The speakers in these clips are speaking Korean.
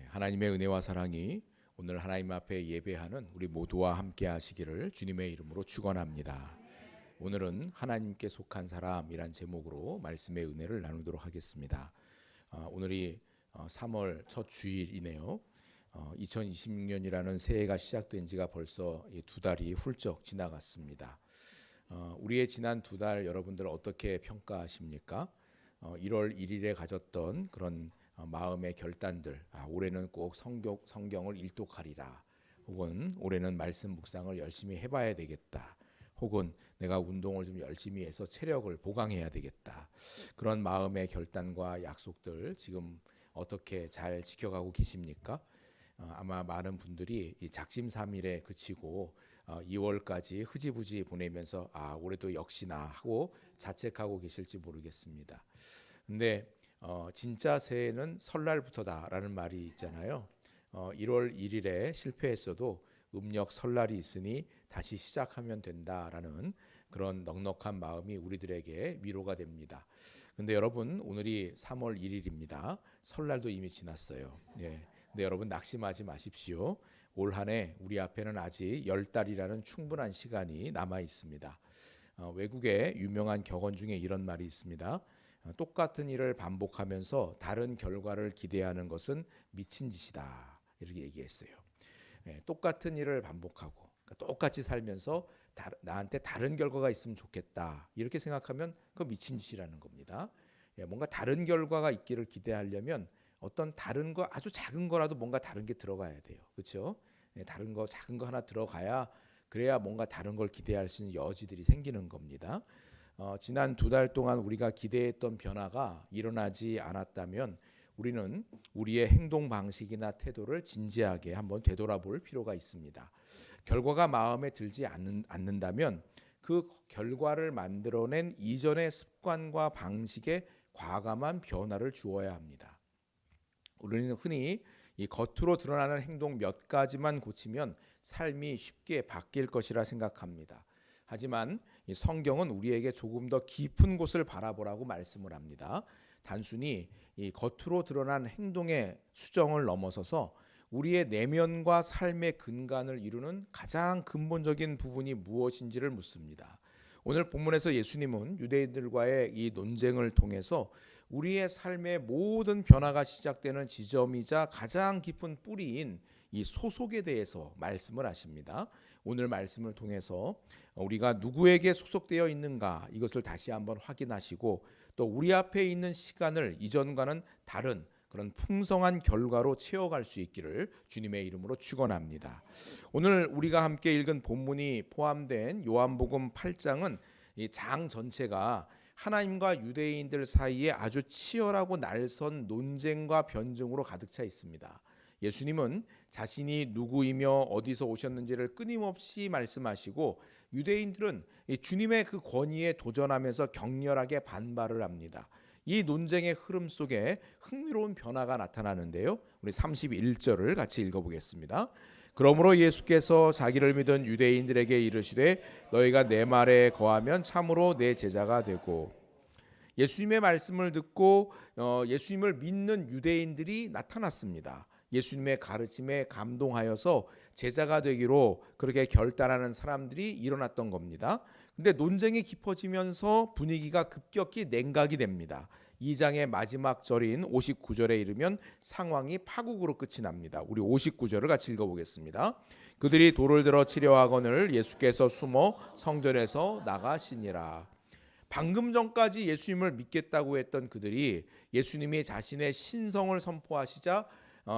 하나님의 은혜와 사랑이 오늘 하나님 앞에 예배하는 우리 모두와 함께 하시기를 주님의 이름으로 축원합니다. 오늘은 하나님께 속한 사람이란 제목으로 말씀의 은혜를 나누도록 하겠습니다. 오늘이 3월 첫 주일이네요. 2026년이라는 새해가 시작된 지가 벌써 2달이 훌쩍 지나갔습니다. 우리의 지난 2달 여러분들 어떻게 평가하십니까? 1월 1일에 가졌던 그런 마음의 결단들, 올해는 꼭 성경을 일독하리라, 혹은 올해는 말씀 묵상을 열심히 해봐야 되겠다, 혹은 내가 운동을 좀 열심히 해서 체력을 보강해야 되겠다, 그런 마음의 결단과 약속들 지금 어떻게 잘 지켜가고 계십니까? 아마 많은 분들이 이 작심삼일에 그치고 2월까지 흐지부지 보내면서 올해도 역시나 하고 자책하고 계실지 모르겠습니다. 근데 진짜 새해는 설날부터다라는 말이 있잖아요. 1월 1일에 실패했어도 음력 설날이 있으니 다시 시작하면 된다라는 그런 넉넉한 마음이 우리들에게 위로가 됩니다. 근데 여러분, 오늘이 3월 1일입니다. 설날도 이미 지났어요. 근데 여러분, 낙심하지 마십시오. 올 한 해 우리 앞에는 아직 10달이라는 충분한 시간이 남아 있습니다. 외국의 유명한 격언 중에 이런 말이 있습니다. 똑같은 일을 반복하면서 다른 결과를 기대하는 것은 미친 짓이다, 이렇게 얘기했어요. 똑같은 일을 반복하고 똑같이 살면서 나한테 다른 결과가 있으면 좋겠다, 이렇게 생각하면 그거 미친 짓이라는 겁니다. 뭔가 다른 결과가 있기를 기대하려면 어떤 다른 거, 아주 작은 거라도 뭔가 다른 게 들어가야 돼요. 그렇죠? 다른 거, 작은 거 하나 들어가야, 그래야 뭔가 다른 걸 기대할 수 있는 여지들이 생기는 겁니다. 지난 2달 동안 우리가 기대했던 변화가 일어나지 않았다면 우리는 우리의 행동 방식이나 태도를 진지하게 한번 되돌아볼 필요가 있습니다. 결과가 마음에 들지 않는다면 그 결과를 만들어낸 이전의 습관과 방식에 과감한 변화를 주어야 합니다. 우리는 흔히 이 겉으로 드러나는 행동 몇 가지만 고치면 삶이 쉽게 바뀔 것이라 생각합니다. 하지만 이 성경은 우리에게 조금 더 깊은 곳을 바라보라고 말씀을 합니다. 단순히 이 겉으로 드러난 행동의 수정을 넘어서서 우리의 내면과 삶의 근간을 이루는 가장 근본적인 부분이 무엇인지를 묻습니다. 오늘 본문에서 예수님은 유대인들과의 이 논쟁을 통해서 우리의 삶의 모든 변화가 시작되는 지점이자 가장 깊은 뿌리인 이 소속에 대해서 말씀을 하십니다. 오늘 말씀을 통해서 우리가 누구에게 소속되어 있는가, 이것을 다시 한번 확인하시고, 또 우리 앞에 있는 시간을 이전과는 다른 그런 풍성한 결과로 채워갈 수 있기를 주님의 이름으로 축원합니다. 오늘 우리가 함께 읽은 본문이 포함된 요한복음 8장은 이 장 전체가 하나님과 유대인들 사이에 아주 치열하고 날선 논쟁과 변증으로 가득 차 있습니다. 예수님은 자신이 누구이며 어디서 오셨는지를 끊임없이 말씀하시고, 유대인들은 주님의 그 권위에 도전하면서 격렬하게 반발을 합니다. 이 논쟁의 흐름 속에 흥미로운 변화가 나타나는데요. 우리 31절을 같이 읽어보겠습니다. 그러므로 예수께서 자기를 믿은 유대인들에게 이르시되 너희가 내 말에 거하면 참으로 내 제자가 되고, 예수님의 말씀을 듣고 예수님을 믿는 유대인들이 나타났습니다. 예수님의 가르침에 감동하여서 제자가 되기로 그렇게 결단하는 사람들이 일어났던 겁니다. 근데 논쟁이 깊어지면서 분위기가 급격히 냉각이 됩니다. 2장의 마지막 절인 59절에 이르면 상황이 파국으로 끝이 납니다. 우리 59절을 같이 읽어보겠습니다. 그들이 돌을 들어 치려 하거늘 예수께서 숨어 성전에서 나가시니라. 방금 전까지 예수님을 믿겠다고 했던 그들이 예수님이 자신의 신성을 선포하시자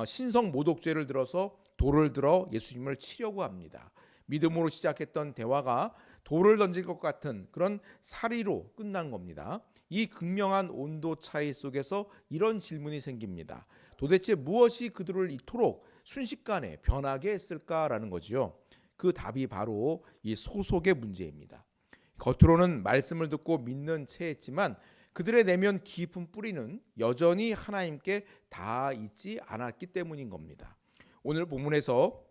신성 모독죄를 들어서 돌을 들어 예수님을 치려고 합니다. 믿음으로 시작했던 대화가 돌을 던질 것 같은 그런 살이로 끝난 겁니다. 이 극명한 온도 차이 속에서 이런 질문이 생깁니다. 도대체 무엇이 그들을 이토록 순식간에 변하게 했을까라는 거지요. 그 답이 바로 이 소속의 문제입니다. 겉으로는 말씀을 듣고 믿는 체했지만 그들의 내면 깊은 뿌리는 여전히 하나님께 닿아 있지 않았기 때문인 겁니다. 오늘 본문에서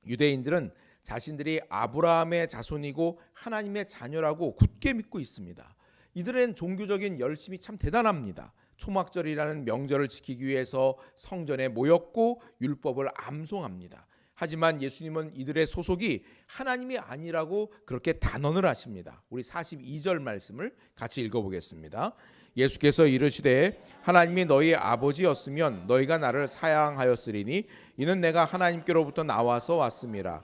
유대인들은 자신들이 아브라함의 자손이고 하나님의 자녀라고 굳게 믿고 있습니다. 이들은 종교적인 열심이 참 대단합니다. 초막절이라는 명절을 지키기 위해서 성전에 모였고 율법을 암송합니다. 하지만 예수님은 이들의 소속이 하나님이 아니라고 그렇게 단언을 하십니다. 우리 42절 말씀을 같이 읽어보겠습니다. 예수께서 이르시되 하나님이 너희 아버지였으면 너희가 나를 사양하였으리니 이는 내가 하나님께로부터 나와서 왔음이라.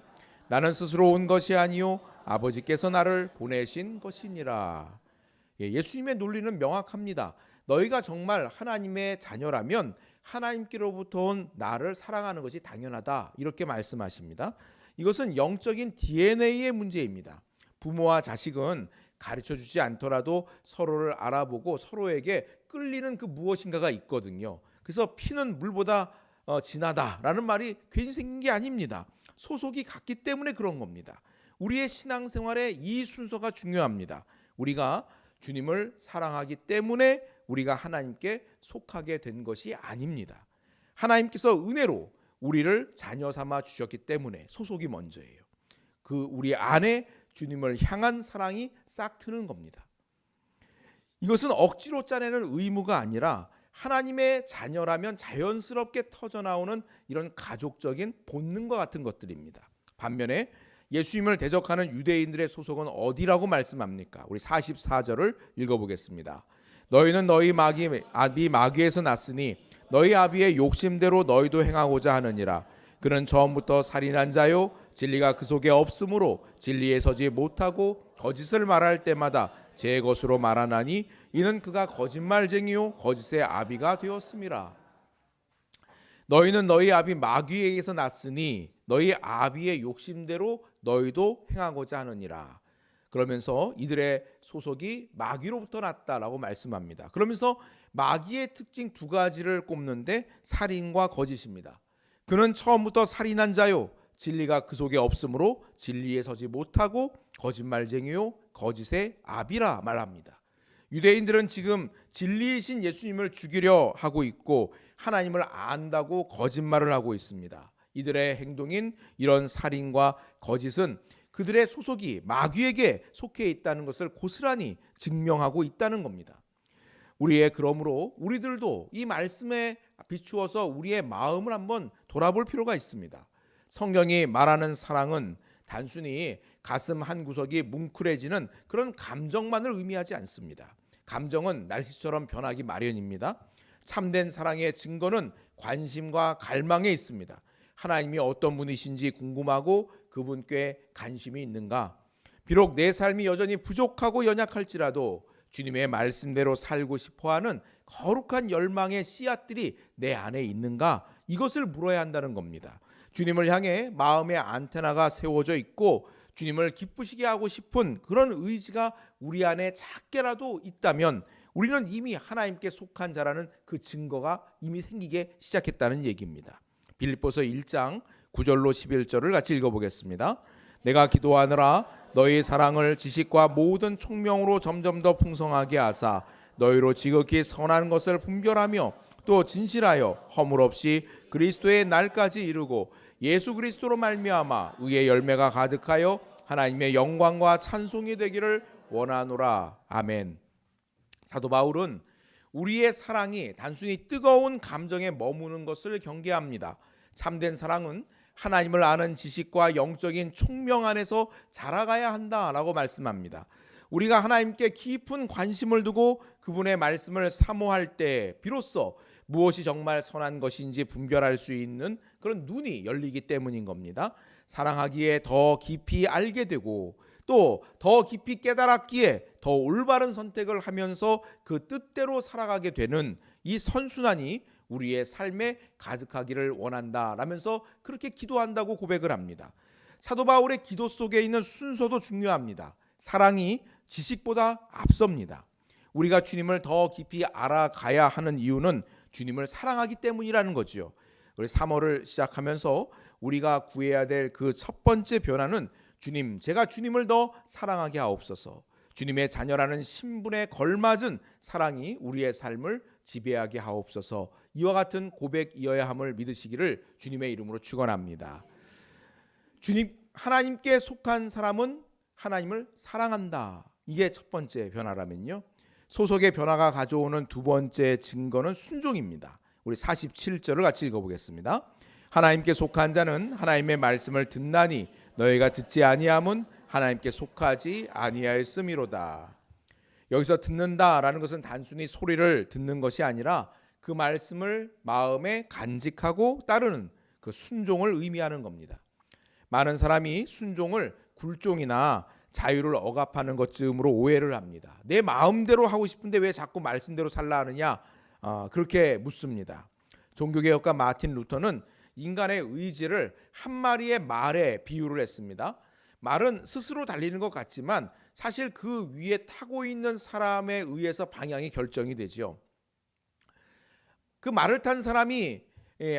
나는 스스로 온 것이 아니요 아버지께서 나를 보내신 것이니라. 예수님의 논리는 명확합니다. 너희가 정말 하나님의 자녀라면 하나님께로부터 온 나를 사랑하는 것이 당연하다, 이렇게 말씀하십니다. 이것은 영적인 DNA의 문제입니다. 부모와 자식은 가르쳐주지 않더라도 서로를 알아보고 서로에게 끌리는 그 무엇인가가 있거든요. 그래서 피는 물보다 진하다라는 말이 괜히 생긴 게 아닙니다. 소속이 같기 때문에 그런 겁니다. 우리의 신앙생활에 이 순서가 중요합니다. 우리가 주님을 사랑하기 때문에 우리가 하나님께 속하게 된 것이 아닙니다. 하나님께서 은혜로 우리를 자녀 삼아 주셨기 때문에 소속이 먼저예요. 그 우리 안에 주님을 향한 사랑이 싹 트는 겁니다. 이것은 억지로 짜내는 의무가 아니라 하나님의 자녀라면 자연스럽게 터져나오는 이런 가족적인 본능과 같은 것들입니다. 반면에 예수님을 대적하는 유대인들의 소속은 어디라고 말씀합니까? 우리 44절을 읽어보겠습니다. 너희는 너희 아비 마귀에서 났으니 너희 아비의 욕심대로 너희도 행하고자 하느니라. 그는 처음부터 살인한 자요 진리가 그 속에 없으므로 진리에 서지 못하고 거짓을 말할 때마다 제 것으로 말하나니 이는 그가 거짓말쟁이요 거짓의 아비가 되었음이라. 너희는 너희 아비 마귀에게서 났으니 너희 아비의 욕심대로 너희도 행하고자 하느니라. 그러면서 이들의 소속이 마귀로부터 났다라고 말씀합니다. 그러면서 마귀의 특징 두 가지를 꼽는데 살인과 거짓입니다. 그는 처음부터 살인한 자요 진리가 그 속에 없으므로 진리에 서지 못하고 거짓말쟁이요 거짓의 아비라 말합니다. 유대인들은 지금 진리이신 예수님을 죽이려 하고 있고 하나님을 안다고 거짓말을 하고 있습니다. 이들의 행동인 이런 살인과 거짓은 그들의 소속이 마귀에게 속해 있다는 것을 고스란히 증명하고 있다는 겁니다. 그러므로 우리들도 이 말씀에 비추어서 우리의 마음을 한번 돌아볼 필요가 있습니다. 성경이 말하는 사랑은 단순히 가슴 한 구석이 뭉클해지는 그런 감정만을 의미하지 않습니다. 감정은 날씨처럼 변하기 마련입니다. 참된 사랑의 증거는 관심과 갈망에 있습니다. 하나님이 어떤 분이신지 궁금하고 그분께 관심이 있는가? 비록 내 삶이 여전히 부족하고 연약할지라도 주님의 말씀대로 살고 싶어하는 거룩한 열망의 씨앗들이 내 안에 있는가? 이것을 물어야 한다는 겁니다. 주님을 향해 마음의 안테나가 세워져 있고 주님을 기쁘시게 하고 싶은 그런 의지가 우리 안에 작게라도 있다면 우리는 이미 하나님께 속한 자라는 그 증거가 이미 생기게 시작했다는 얘기입니다. 빌립보서 1장 9절로 11절을 같이 읽어보겠습니다. 내가 기도하느라 너희 사랑을 지식과 모든 총명으로 점점 더 풍성하게 하사 너희로 지극히 선한 것을 분별하며 또 진실하여 허물 없이 그리스도의 날까지 이르고 예수 그리스도로 말미암아 의의 열매가 가득하여 하나님의 영광과 찬송이 되기를 원하노라. 아멘. 사도 바울은 우리의 사랑이 단순히 뜨거운 감정에 머무는 것을 경계합니다. 참된 사랑은 하나님을 아는 지식과 영적인 총명 안에서 자라가야 한다라고 말씀합니다. 우리가 하나님께 깊은 관심을 두고 그분의 말씀을 사모할 때 비로소 무엇이 정말 선한 것인지 분별할 수 있는 그런 눈이 열리기 때문인 겁니다. 사랑하기에 더 깊이 알게 되고 또 더 깊이 깨달았기에 더 올바른 선택을 하면서 그 뜻대로 살아가게 되는 이 선순환이 우리의 삶에 가득하기를 원한다라면서 그렇게 기도한다고 고백을 합니다. 사도 바울의 기도 속에 있는 순서도 중요합니다. 사랑이 지식보다 앞섭니다. 우리가 주님을 더 깊이 알아가야 하는 이유는 주님을 사랑하기 때문이라는 거죠. 우리 3월을 시작하면서 우리가 구해야 될 그 첫 번째 변화는 주님, 제가 주님을 더 사랑하게 하옵소서. 주님의 자녀라는 신분에 걸맞은 사랑이 우리의 삶을 지배하게 하옵소서. 이와 같은 고백이어야 함을 믿으시기를 주님의 이름으로 축원합니다. 하나님께 속한 사람은 하나님을 사랑한다. 이게 첫 번째 변화라면요. 소속의 변화가 가져오는 두 번째 증거는 순종입니다. 우리 47절을 같이 읽어보겠습니다. 하나님께 속한 자는 하나님의 말씀을 듣나니 너희가 듣지 아니함은 하나님께 속하지 아니하였음이로다. 여기서 듣는다라는 것은 단순히 소리를 듣는 것이 아니라 그 말씀을 마음에 간직하고 따르는 그 순종을 의미하는 겁니다. 많은 사람이 순종을 굴종이나 자유를 억압하는 것쯤으로 오해를 합니다. 내 마음대로 하고 싶은데 왜 자꾸 말씀대로 살라 하느냐, 그렇게 묻습니다. 종교개혁가 마틴 루터는 인간의 의지를 한 마리의 말에 비유를 했습니다. 말은 스스로 달리는 것 같지만 사실 그 위에 타고 있는 사람에 의해서 방향이 결정이 되죠. 그 말을 탄 사람이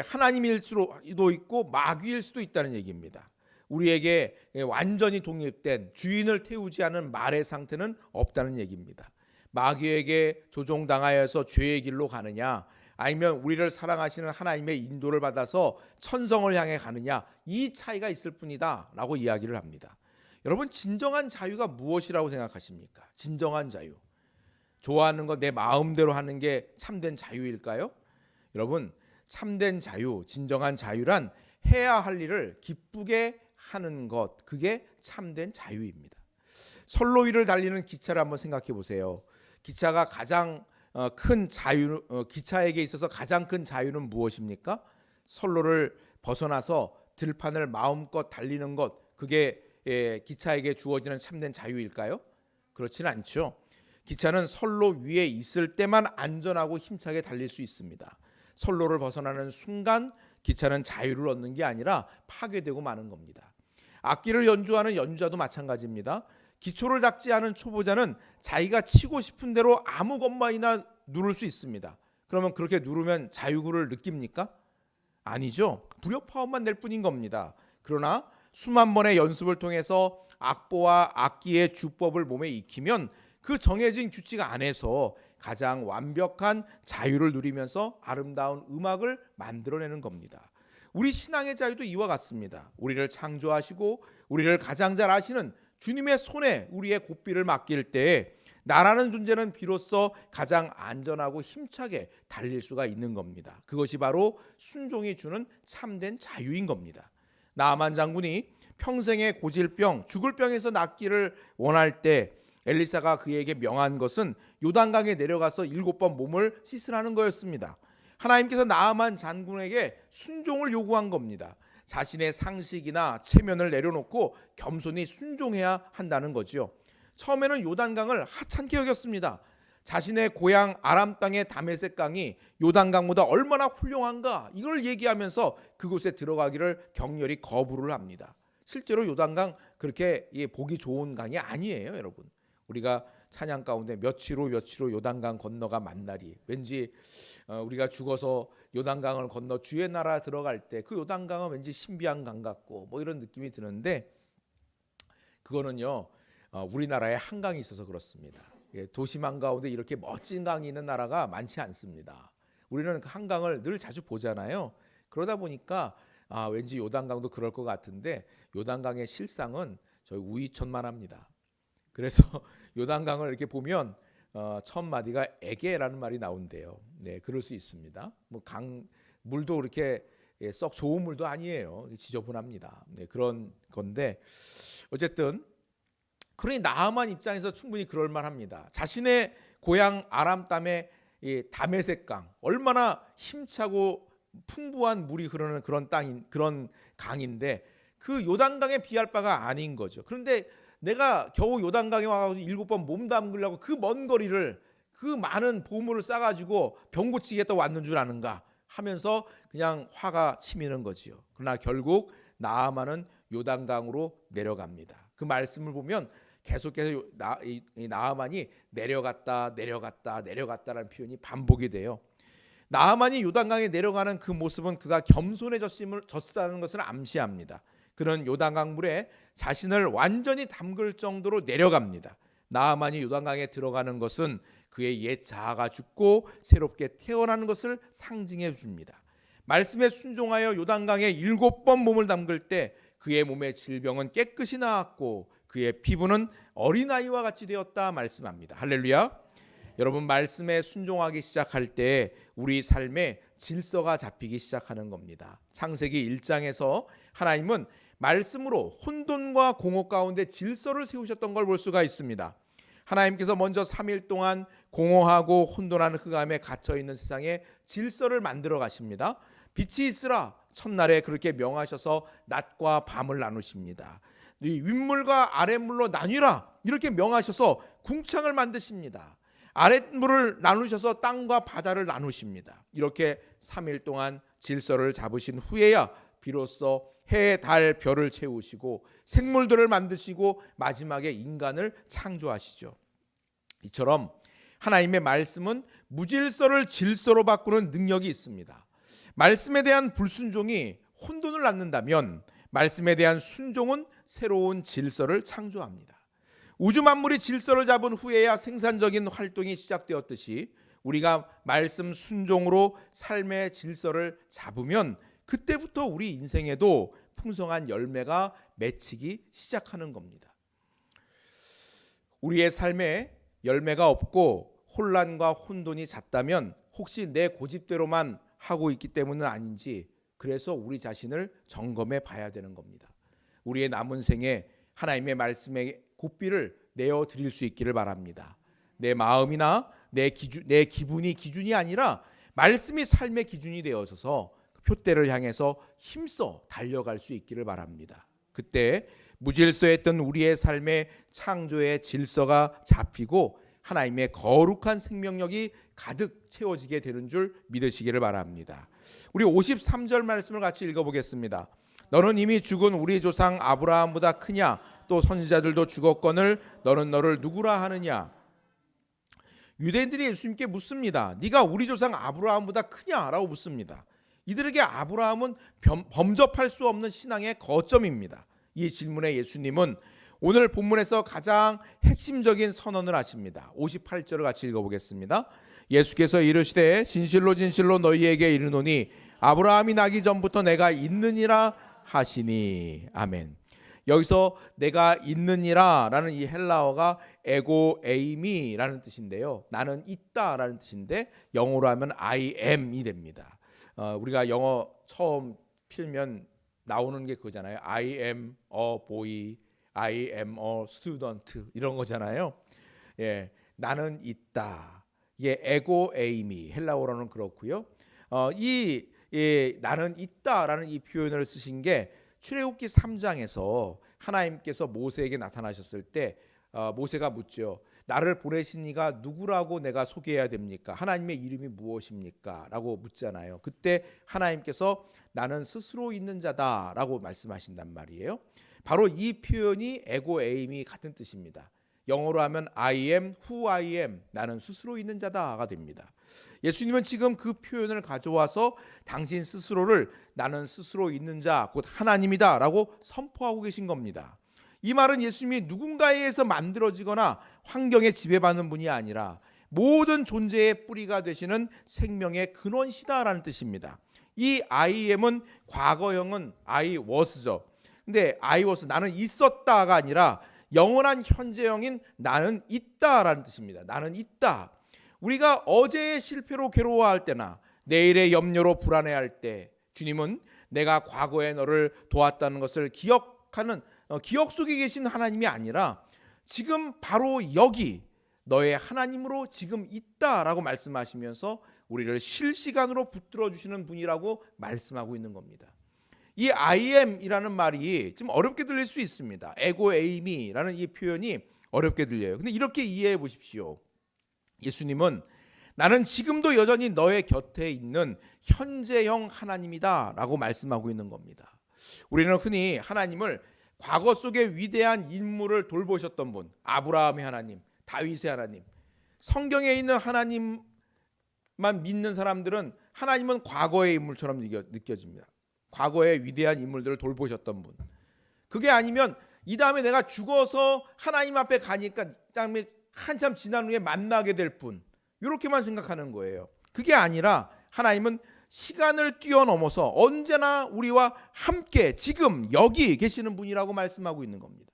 하나님일 수도 있고 마귀일 수도 있다는 얘기입니다. 우리에게 완전히 독립된 주인을 태우지 않은 말의 상태는 없다는 얘기입니다. 마귀에게 조종당하여서 죄의 길로 가느냐, 아니면 우리를 사랑하시는 하나님의 인도를 받아서 천성을 향해 가느냐, 이 차이가 있을 뿐이다 라고 이야기를 합니다. 여러분, 진정한 자유가 무엇이라고 생각하십니까? 진정한 자유, 좋아하는 거 내 마음대로 하는 게 참된 자유일까요? 여러분, 참된 자유, 진정한 자유란 해야 할 일을 기쁘게 하는 것, 그게 참된 자유입니다. 선로 위를 달리는 기차를 한번 생각해 보세요. 기차가 가장 큰 자유, 기차에게 있어서 가장 큰 자유는 무엇입니까? 선로를 벗어나서 들판을 마음껏 달리는 것, 그게 기차에게 주어지는 참된 자유일까요? 그렇지는 않죠. 기차는 선로 위에 있을 때만 안전하고 힘차게 달릴 수 있습니다. 선로를 벗어나는 순간 기차는 자유를 얻는 게 아니라 파괴되고 마는 겁니다. 악기를 연주하는 연주자도 마찬가지입니다. 기초를 닦지 않은 초보자는 자기가 치고 싶은 대로 아무 것만이나 누를 수 있습니다. 그러면 그렇게 누르면 자유를 느낍니까? 아니죠. 불협화음만 낼 뿐인 겁니다. 그러나 수만 번의 연습을 통해서 악보와 악기의 주법을 몸에 익히면 그 정해진 규칙 안에서 가장 완벽한 자유를 누리면서 아름다운 음악을 만들어내는 겁니다. 우리 신앙의 자유도 이와 같습니다. 우리를 창조하시고 우리를 가장 잘 아시는 주님의 손에 우리의 고삐를 맡길 때에 나라는 존재는 비로소 가장 안전하고 힘차게 달릴 수가 있는 겁니다. 그것이 바로 순종이 주는 참된 자유인 겁니다. 나아만 장군이 평생의 고질병, 죽을 병에서 낫기를 원할 때 엘리사가 그에게 명한 것은 요단강에 내려가서 7번 몸을 씻으라는 거였습니다. 하나님께서 나아만 장군에게 순종을 요구한 겁니다. 자신의 상식이나 체면을 내려놓고 겸손히 순종해야 한다는 거죠. 처음에는 요단강을 하찮게 여겼습니다. 자신의 고향 아람 땅의 다메섹 강이 요단강보다 얼마나 훌륭한가, 이걸 얘기하면서 그곳에 들어가기를 격렬히 거부를 합니다. 실제로 요단강 그렇게 보기 좋은 강이 아니에요, 여러분. 우리가 찬양 가운데 며칠 후 요단강 건너가 만나리, 왠지 우리가 죽어서 요단강을 건너 주의 나라 들어갈 때 그 요단강은 왠지 신비한 강 같고 뭐 이런 느낌이 드는데, 그거는요 우리나라에 한강이 있어서 그렇습니다. 도심한 가운데 이렇게 멋진 강이 있는 나라가 많지 않습니다. 우리는 그 한강을 늘 자주 보잖아요. 그러다 보니까 왠지 요단강도 그럴 것 같은데, 요단강의 실상은 저희 우이천만 합니다. 그래서 요단강을 이렇게 보면 첫 마디가 에게라는 말이 나온대요. 네, 그럴 수 있습니다. 뭐 강 물도 그렇게 썩 좋은 물도 아니에요. 지저분합니다. 네, 그런 건데 어쨌든 그러니 나아만 입장에서 충분히 그럴 만합니다. 자신의 고향 아람 땅의 다메섹 강, 얼마나 힘차고 풍부한 물이 흐르는 그런 땅인, 그런 강인데 그 요단강에 비할 바가 아닌 거죠. 그런데 내가 겨우 요단강에 와서 7번 몸 담그려고 그 먼 거리를, 그 많은 보물을 싸가지고 병 고치겠다 왔는 줄 아는가 하면서 그냥 화가 치미는 거지요. 그러나 결국 나아만은 요단강으로 내려갑니다. 그 말씀을 보면 계속해서 나아만이 내려갔다라는 표현이 반복이 돼요. 나아만이 요단강에 내려가는 그 모습은 그가 겸손해졌다는 것을 암시합니다. 그는 요단강 물에 자신을 완전히 담글 정도로 내려갑니다. 나아만이 요단강에 들어가는 것은 그의 옛 자아가 죽고 새롭게 태어나는 것을 상징해 줍니다. 말씀에 순종하여 요단강에 7번 몸을 담글 때 그의 몸의 질병은 깨끗이 나았고 그의 피부는 어린아이와 같이 되었다 말씀합니다. 할렐루야. 여러분, 말씀에 순종하기 시작할 때 우리 삶에 질서가 잡히기 시작하는 겁니다. 창세기 1장에서 하나님은 말씀으로 혼돈과 공허 가운데 질서를 세우셨던 걸 볼 수가 있습니다. 하나님께서 먼저 3일 동안 공허하고 혼돈한 흑암에 갇혀있는 세상에 질서를 만들어 가십니다. 빛이 있으라 첫날에 그렇게 명하셔서 낮과 밤을 나누십니다. 이 윗물과 아랫물로 나뉘라 이렇게 명하셔서 궁창을 만드십니다. 아랫물을 나누셔서 땅과 바다를 나누십니다. 이렇게 3일 동안 질서를 잡으신 후에야 비로소 해, 달, 별을 채우시고 생물들을 만드시고 마지막에 인간을 창조하시죠. 이처럼 하나님의 말씀은 무질서를 질서로 바꾸는 능력이 있습니다. 말씀에 대한 불순종이 혼돈을 낳는다면 말씀에 대한 순종은 새로운 질서를 창조합니다. 우주 만물이 질서를 잡은 후에야 생산적인 활동이 시작되었듯이 우리가 말씀 순종으로 삶의 질서를 잡으면 그때부터 우리 인생에도 풍성한 열매가 맺히기 시작하는 겁니다. 우리의 삶에 열매가 없고 혼란과 혼돈이 잦다면 혹시 내 고집대로만 하고 있기 때문은 아닌지, 그래서 우리 자신을 점검해 봐야 되는 겁니다. 우리의 남은 생에 하나님의 말씀의 고삐를 내어 드릴 수 있기를 바랍니다. 내 마음이나 내 기분이 기준이 아니라 말씀이 삶의 기준이 되어서서 그 표대를 향해서 힘써 달려갈 수 있기를 바랍니다. 그때 무질서했던 우리의 삶의 창조의 질서가 잡히고 하나님의 거룩한 생명력이 가득 채워지게 되는 줄 믿으시기를 바랍니다. 우리 53절 말씀을 같이 읽어보겠습니다. 너는 이미 죽은 우리 조상 아브라함보다 크냐? 또 선지자들도 죽었거늘 너는 너를 누구라 하느냐? 유대인들이 예수님께 묻습니다. 네가 우리 조상 아브라함보다 크냐라고 묻습니다. 이들에게 아브라함은 범접할 수 없는 신앙의 거점입니다. 이 질문에 예수님은 오늘 본문에서 가장 핵심적인 선언을 하십니다. 58절을 같이 읽어보겠습니다. 예수께서 이르시되 진실로 진실로 너희에게 이르노니 아브라함이 나기 전부터 내가 있느니라 하시니. 아멘. 여기서 내가 있느니라 라는 이 헬라어가 에고 에이미라는 뜻인데요, 나는 있다라는 뜻인데 영어로 하면 I am이 됩니다. 우리가 영어 처음 필면 나오는 게 그거잖아요. I am a boy, I am a student 이런 거잖아요. 예, 나는 있다. 이게 에고 에이미, 헬라어로는 그렇고요. 나는 있다라는 이 표현을 쓰신 게 출애굽기 3장에서 하나님께서 모세에게 나타나셨을 때 모세가 묻죠. 나를 보내신 이가 누구라고 내가 소개해야 됩니까? 하나님의 이름이 무엇입니까? 라고 묻잖아요. 그때 하나님께서 나는 스스로 있는 자다 라고 말씀하신단 말이에요. 바로 이 표현이 에고 에임이 같은 뜻입니다. 영어로 하면 I am who I am, 나는 스스로 있는 자다가 됩니다. 예수님은 지금 그 표현을 가져와서 당신 스스로를 나는 스스로 있는 자 곧 하나님이다 라고 선포하고 계신 겁니다. 이 말은 예수님이 누군가에 의해서 만들어지거나 환경에 지배받는 분이 아니라 모든 존재의 뿌리가 되시는 생명의 근원시다라는 뜻입니다. 이 I am은 과거형은 I was죠. 근데 I was, 나는 있었다가 아니라 영원한 현재형인 나는 있다라는 뜻입니다. 나는 있다. 우리가 어제의 실패로 괴로워할 때나 내일의 염려로 불안해할 때 주님은 내가 과거에 너를 도왔다는 것을 기억하는 기억 속에 계신 하나님이 아니라 지금 바로 여기 너의 하나님으로 지금 있다라고 말씀하시면서 우리를 실시간으로 붙들어 주시는 분이라고 말씀하고 있는 겁니다. 이 I am이라는 말이 좀 어렵게 들릴 수 있습니다. 에고 에이미라는 이 표현이 어렵게 들려요. 근데 이렇게 이해해 보십시오. 예수님은 나는 지금도 여전히 너의 곁에 있는 현재형 하나님이다 라고 말씀하고 있는 겁니다. 우리는 흔히 하나님을 과거 속의 위대한 인물을 돌보셨던 분, 아브라함의 하나님, 다윗의 하나님, 성경에 있는 하나님만 믿는 사람들은 하나님은 과거의 인물처럼 느껴집니다. 과거의 위대한 인물들을 돌보셨던 분. 그게 아니면 이 다음에 내가 죽어서 하나님 앞에 가니까 다음에 한참 지난 후에 만나게 될 분, 이렇게만 생각하는 거예요. 그게 아니라 하나님은 시간을 뛰어넘어서 언제나 우리와 함께 지금 여기 계시는 분이라고 말씀하고 있는 겁니다.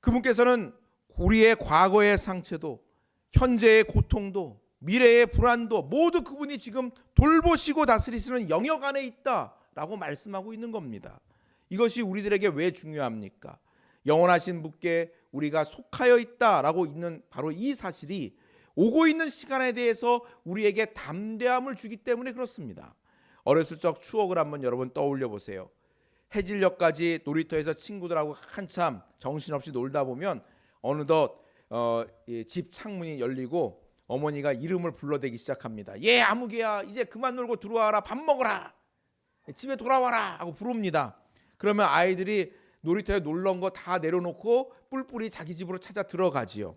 그분께서는 우리의 과거의 상처도 현재의 고통도 미래의 불안도 모두 그분이 지금 돌보시고 다스리시는 영역 안에 있다라고 말씀하고 있는 겁니다. 이것이 우리들에게 왜 중요합니까? 영원하신 분께 우리가 속하여 있다라고 있는 바로 이 사실이 오고 있는 시간에 대해서 우리에게 담대함을 주기 때문에 그렇습니다. 어렸을 적 추억을 한번 여러분 떠올려 보세요. 해질녘까지 놀이터에서 친구들하고 한참 정신없이 놀다 보면 어느덧 집 창문이 열리고 어머니가 이름을 불러대기 시작합니다. 예, 아무개야, 이제 그만 놀고 들어와라, 밥 먹어라, 집에 돌아와라 하고 부릅니다. 그러면 아이들이 놀이터에 놀러 온 거 다 내려놓고 뿔뿔이 자기 집으로 찾아 들어가지요.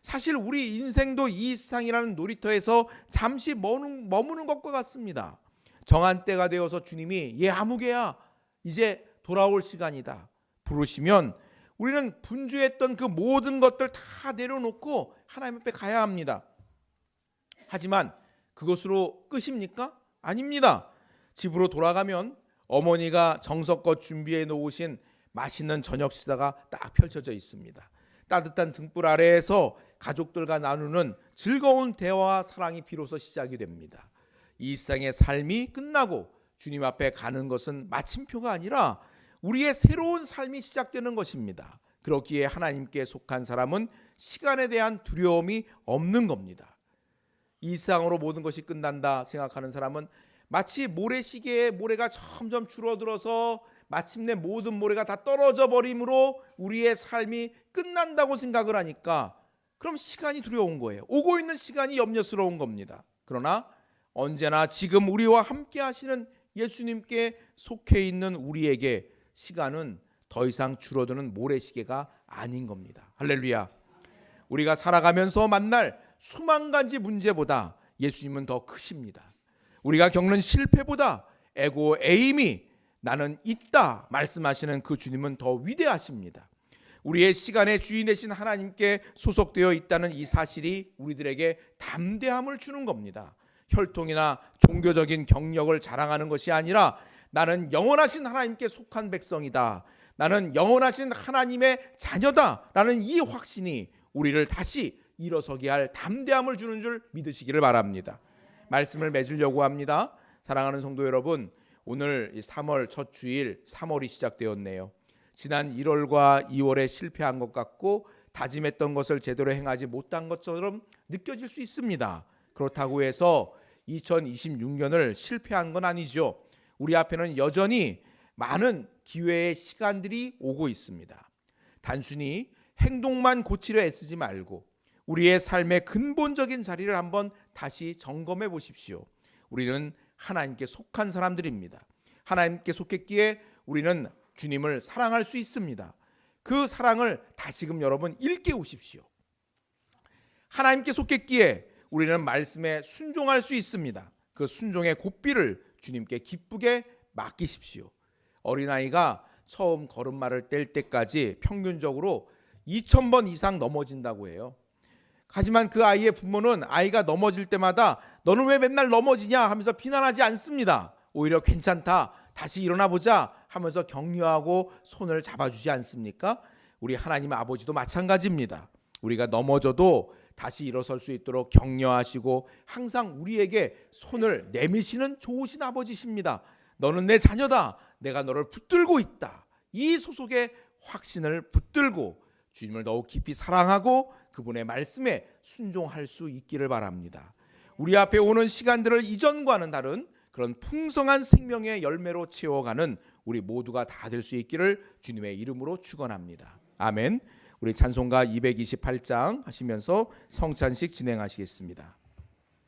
사실 우리 인생도 이 세상이라는 놀이터에서 잠시 머무는 것과 같습니다. 정한 때가 되어서 주님이 예, 아무개야, 이제 돌아올 시간이다 부르시면 우리는 분주했던 그 모든 것들 다 내려놓고 하나님 앞에 가야 합니다. 하지만 그것으로 끝입니까? 아닙니다. 집으로 돌아가면 어머니가 정성껏 준비해 놓으신 맛있는 저녁 식사가 딱 펼쳐져 있습니다. 따뜻한 등불 아래에서 가족들과 나누는 즐거운 대화와 사랑이 비로소 시작이 됩니다. 이 세상의 삶이 끝나고 주님 앞에 가는 것은 마침표가 아니라 우리의 새로운 삶이 시작되는 것입니다. 그렇기에 하나님께 속한 사람은 시간에 대한 두려움이 없는 겁니다. 이 세상으로 모든 것이 끝난다 생각하는 사람은 마치 모래시계의 모래가 점점 줄어들어서 마침내 모든 모래가 다 떨어져 버림으로 우리의 삶이 끝난다고 생각을 하니까 그럼 시간이 두려운 거예요. 오고 있는 시간이 염려스러운 겁니다. 그러나 언제나 지금 우리와 함께 하시는 예수님께 속해 있는 우리에게 시간은 더 이상 줄어드는 모래시계가 아닌 겁니다. 할렐루야. 우리가 살아가면서 만날 수만 가지 문제보다 예수님은 더 크십니다. 우리가 겪는 실패보다 에고 에임이 나는 있다 말씀하시는 그 주님은 더 위대하십니다. 우리의 시간의 주인 되신 하나님께 소속되어 있다는 이 사실이 우리들에게 담대함을 주는 겁니다. 혈통이나 종교적인 경력을 자랑하는 것이 아니라 나는 영원하신 하나님께 속한 백성이다, 나는 영원하신 하나님의 자녀다 라는 이 확신이 우리를 다시 일어서게 할 담대함을 주는 줄 믿으시기를 바랍니다. 말씀을 맺으려고 합니다. 사랑하는 성도 여러분, 오늘 3월 첫 주일 3월이 시작되었네요. 지난 1월과 2월에 실패한 것 같고 다짐했던 것을 제대로 행하지 못한 것처럼 느껴질 수 있습니다. 그렇다고 해서 2026년을 실패한 건 아니죠. 우리 앞에는 여전히 많은 기회의 시간들이 오고 있습니다. 단순히 행동만 고치려 애쓰지 말고 우리의 삶의 근본적인 자리를 한번 다시 점검해 보십시오. 우리는 하나님께 속한 사람들입니다. 하나님께 속했기에 우리는 주님을 사랑할 수 있습니다. 그 사랑을 다시금 여러분 일깨우십시오. 하나님께 속했기에 우리는 말씀에 순종할 수 있습니다. 그 순종의 고삐를 주님께 기쁘게 맡기십시오. 어린아이가 처음 걸음마를 뗄 때까지 평균적으로 2000번 이상 넘어진다고 해요. 하지만 그 아이의 부모는 아이가 넘어질 때마다 너는 왜 맨날 넘어지냐 하면서 비난하지 않습니다. 오히려 괜찮다, 다시 일어나 보자 하면서 격려하고 손을 잡아주지 않습니까? 우리 하나님 아버지도 마찬가지입니다. 우리가 넘어져도 다시 일어설 수 있도록 격려하시고 항상 우리에게 손을 내미시는 좋으신 아버지십니다. 너는 내 자녀다, 내가 너를 붙들고 있다. 이 소속의 확신을 붙들고 주님을 더욱 깊이 사랑하고 그분의 말씀에 순종할 수 있기를 바랍니다. 우리 앞에 오는 시간들을 이전과는 다른 그런 풍성한 생명의 열매로 채워가는 우리 모두가 다 될 수 있기를 주님의 이름으로 축원합니다. 아멘. 우리 찬송가 228장 하시면서 성찬식 진행하시겠습니다.